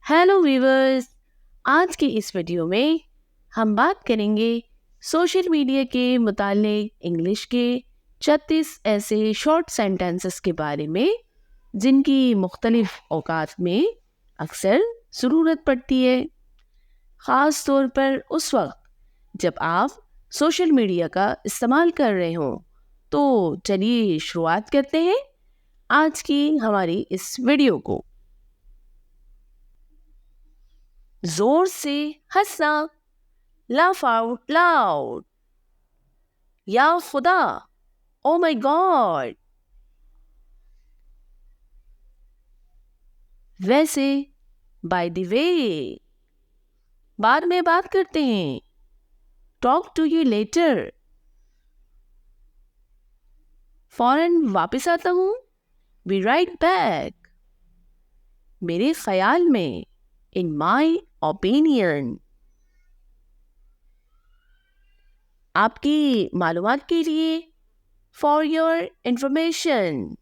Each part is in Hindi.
Hello viewers. आज की इस वीडियो में हम बात करेंगे सोशल मीडिया के मुतालिक इंग्लिश के 36 ऐसे शॉर्ट सेंटेंसेस के बारे में जिनकी मुख्तलिफ औकात में अक्सर ज़रूरत पड़ती है, ख़ास तौर पर उस वक्त जब आप सोशल मीडिया का इस्तेमाल कर रहे हों। तो चलिए शुरुआत करते हैं आज की हमारी इस वीडियो को। जोर से हंसना, laugh out loud। या खुदा, ओ माय गॉड। वैसे, बाय द वे, बाद में बात करते हैं। टॉक टू यू लेटर, फौरन वापस आता हूँ। बी राइट बैक, मेरे ख्याल में, इन माई ओपिनियन। आपकी मालूमात के लिए, फॉर योर इंफॉर्मेशन,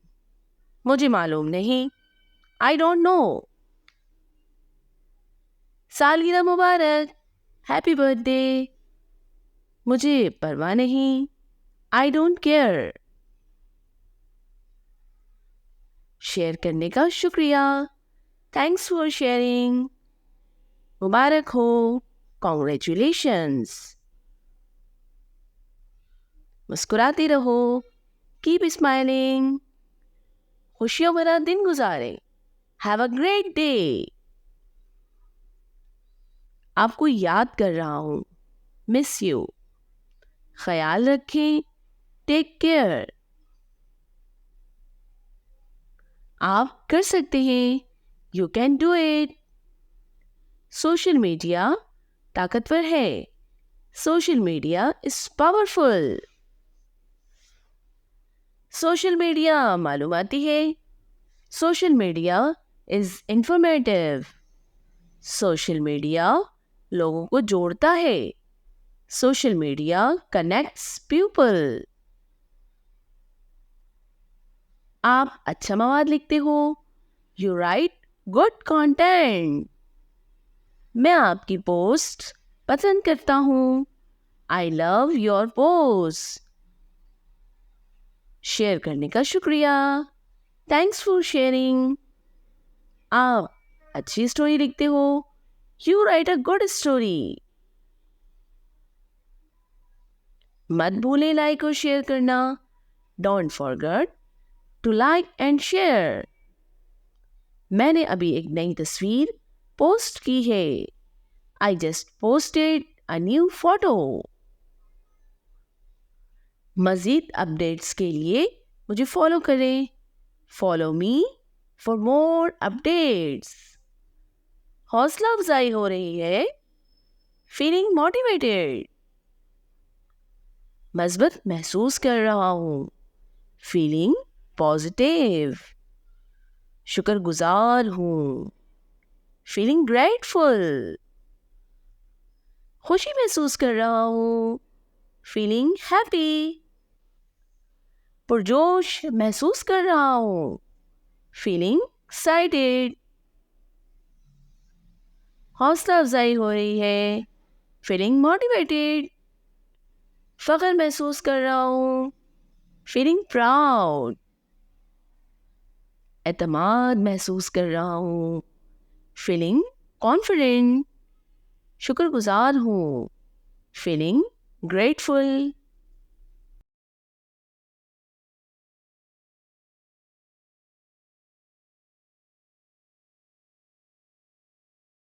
मुझे मालूम नहीं, आई डोंट नो। सालगिरह मुबारक, हैप्पी बर्थडे, मुझे परवाह नहीं, आई डोंट केयर। शेयर करने का शुक्रिया, थैंक्स फॉर शेयरिंग। मुबारक हो, कॉन्ग्रेचुलेशंस। मुस्कुराते रहो, कीप स्माइलिंग। खुशियों भरा दिन गुजारें, हैव अ ग्रेट डे। आपको याद कर रहा हूँ, मिस यू। ख्याल रखें, टेक केयर। आप कर सकते हैं, you can do it. Social media ताकतवर है, social media is powerful. Social media मालूमाती है, social media is informative. Social media लोगों को जोड़ता है, सोशल मीडिया कनेक्ट्स पीपल। आप अच्छा मवाद लिखते हो, यू राइट गुड कंटेंट। मैं आपकी पोस्ट पसंद करता हूँ, I love your post. Share करने का शुक्रिया, थैंक्स फॉर शेयरिंग। आप अच्छी स्टोरी लिखते हो, you write a good story. मत भूलें लाइक और शेयर करना, don't forget to like and share. मैंने अभी एक नई तस्वीर पोस्ट की है, I just posted a new photo. मज़ीद अपडेट्स के लिए मुझे फॉलो करें, follow me for more updates. हौसला अफजाई हो रही है, फीलिंग मोटिवेटेड। मज़बूत महसूस कर रहा हूँ, फीलिंग पॉजिटिव। शुक्रगुजार हूँ, फीलिंग ग्रेटफुल। खुशी महसूस कर रहा हूँ, फीलिंग हैप्पी। पुरजोश महसूस कर रहा हूँ, फीलिंग एक्साइटेड। हौसला अफजाई हो रही है, फीलिंग मोटिवेटेड। फ़ख्र महसूस कर रहा हूँ, फीलिंग प्राउड। एतमाद महसूस कर रहा हूँ, फीलिंग कॉन्फिडेंट। शुक्रगुजार हूँ, फीलिंग ग्रेटफुल।